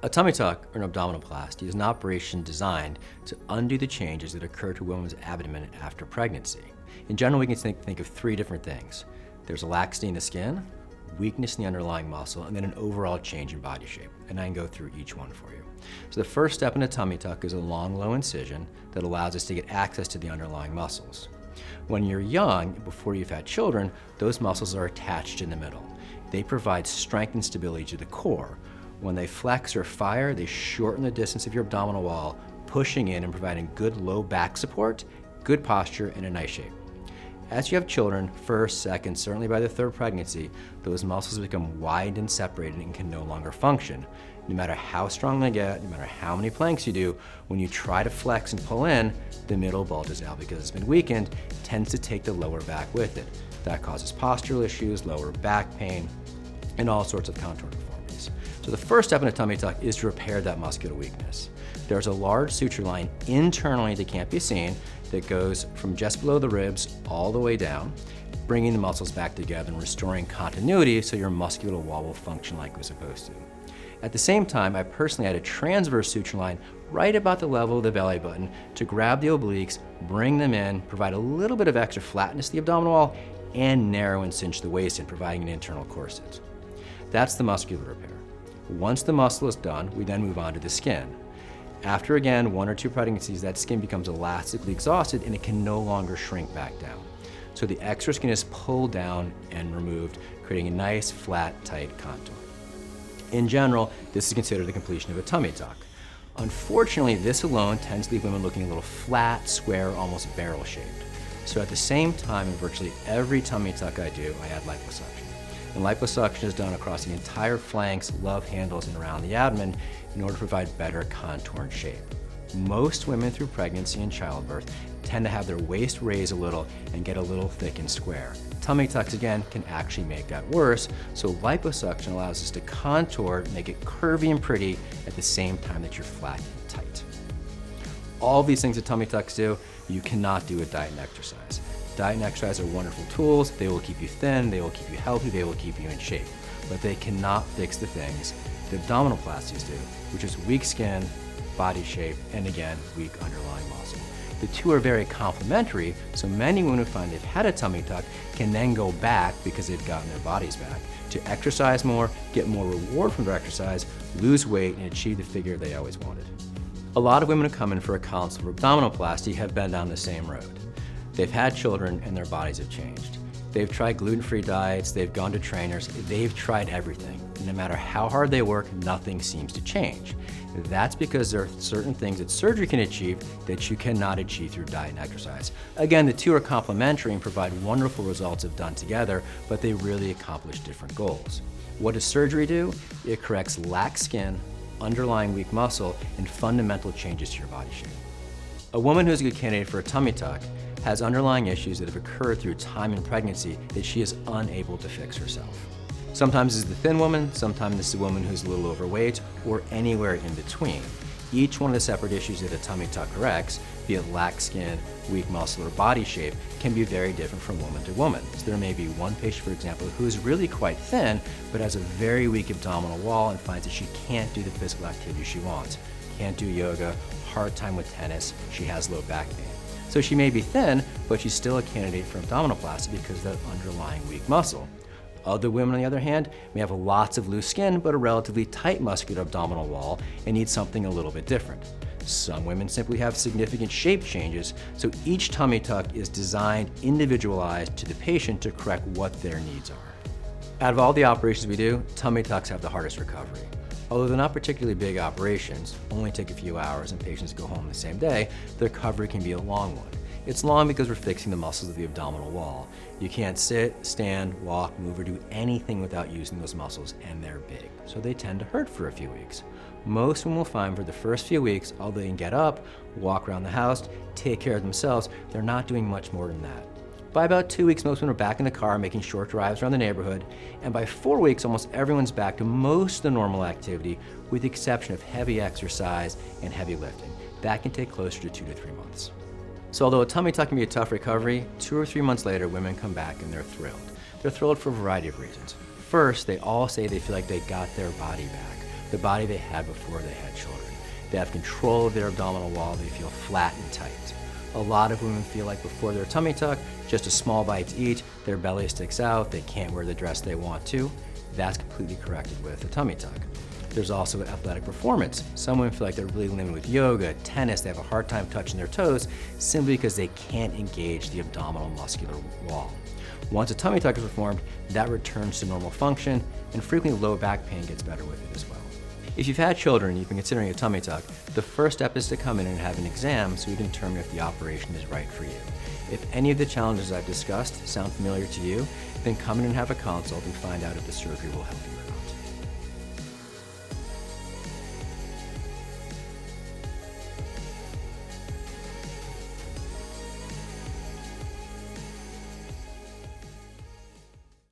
A tummy tuck or an abdominoplasty is an operation designed to undo the changes that occur to a woman's abdomen after pregnancy. In general, we can think of three different things. There's a laxity in the skin, weakness in the underlying muscle, and then an overall change in body shape. And I can go through each one for you. So the first step in a tummy tuck is a long, low incision that allows us to get access to the underlying muscles. When you're young, before you've had children, those muscles are attached in the middle. They provide strength and stability to the core. When they flex or fire, they shorten the distance of your abdominal wall, pushing in and providing good low back support, good posture, and a nice shape. As you have children, first, second, certainly by the third pregnancy, those muscles become wide and separated and can no longer function. No matter how strong they get, no matter how many planks you do, when you try to flex and pull in, the middle bulges out because it's been weakened, tends to take the lower back with it. That causes postural issues, lower back pain, and all sorts of contour deformities. So the first step in a tummy tuck is to repair that muscular weakness. There's a large suture line internally that can't be seen that goes from just below the ribs all the way down, bringing the muscles back together and restoring continuity so your muscular wall will function like it was supposed to. At the same time, I personally had a transverse suture line right about the level of the belly button to grab the obliques, bring them in, provide a little bit of extra flatness to the abdominal wall, and narrow and cinch the waist in, providing an internal corset. That's the muscular repair. Once the muscle is done, we then move on to the skin. After, again, 1 or 2 pregnancies, that skin becomes elastically exhausted and it can no longer shrink back down. So the extra skin is pulled down and removed, creating a nice, flat, tight contour. In general, this is considered the completion of a tummy tuck. Unfortunately, this alone tends to leave women looking a little flat, square, almost barrel-shaped. So at the same time, in virtually every tummy tuck I do, I add liposuction. And liposuction is done across the entire flanks, love handles, and around the abdomen in order to provide better contour and shape. Most women through pregnancy and childbirth tend to have their waist raise a little and get a little thick and square. Tummy tucks, again, can actually make that worse, so liposuction allows us to contour, make it curvy and pretty at the same time that you're flat and tight. All these things that tummy tucks do, you cannot do with diet and exercise. Diet and exercise are wonderful tools. They will keep you thin, they will keep you healthy, they will keep you in shape. But they cannot fix the things that abdominoplasties do, which is weak skin, body shape, and again, weak underlying muscle. The two are very complementary, so many women who find they've had a tummy tuck can then go back, because they've gotten their bodies back, to exercise more, get more reward from their exercise, lose weight, and achieve the figure they always wanted. A lot of women who come in for a consult for abdominoplasty have been down the same road. They've had children and their bodies have changed. They've tried gluten-free diets, they've gone to trainers, they've tried everything. No matter how hard they work, nothing seems to change. That's because there are certain things that surgery can achieve that you cannot achieve through diet and exercise. Again, the two are complementary and provide wonderful results if done together, but they really accomplish different goals. What does surgery do? It corrects lax skin, underlying weak muscle, and fundamental changes to your body shape. A woman who's a good candidate for a tummy tuck has underlying issues that have occurred through time in pregnancy that she is unable to fix herself. Sometimes it's the thin woman, sometimes it's the woman who's a little overweight, or anywhere in between. Each one of the separate issues that a tummy tuck corrects, be it lax skin, weak muscle, or body shape, can be very different from woman to woman. So there may be one patient, for example, who is really quite thin, but has a very weak abdominal wall and finds that she can't do the physical activity she wants. Can't do yoga, hard time with tennis, she has low back pain. So she may be thin, but she's still a candidate for abdominoplasty because of that underlying weak muscle. Other women, on the other hand, may have lots of loose skin, but a relatively tight muscular abdominal wall and need something a little bit different. Some women simply have significant shape changes, so each tummy tuck is designed, individualized to the patient to correct what their needs are. Out of all the operations we do, tummy tucks have the hardest recovery. Although they're not particularly big operations, only take a few hours and patients go home the same day, the recovery can be a long one. It's long because we're fixing the muscles of the abdominal wall. You can't sit, stand, walk, move, or do anything without using those muscles, and they're big, so they tend to hurt for a few weeks. Most women will find for the first few weeks, although they can get up, walk around the house, take care of themselves, they're not doing much more than that. By about 2 weeks, most women are back in the car making short drives around the neighborhood, and by 4 weeks, almost everyone's back to most of the normal activity, with the exception of heavy exercise and heavy lifting. That can take closer to 2 to 3 months. So although a tummy tuck can be a tough recovery, 2 or 3 months later, women come back and they're thrilled. They're thrilled for a variety of reasons. First, they all say they feel like they got their body back. the body they had before they had children. They have control of their abdominal wall, they feel flat and tight. A lot of women feel like before their tummy tuck, just a small bite to eat, their belly sticks out, they can't wear the dress they want to. That's completely corrected with a tummy tuck. There's also athletic performance. Some women feel like they're really limited with yoga, tennis, they have a hard time touching their toes simply because they can't engage the abdominal muscular wall. Once a tummy tuck is performed, that returns to normal function, and frequently low back pain gets better with it as well. If you've had children and you've been considering a tummy tuck, the first step is to come in and have an exam so we can determine if the operation is right for you. If any of the challenges I've discussed sound familiar to you, then come in and have a consult and find out if the surgery will help you.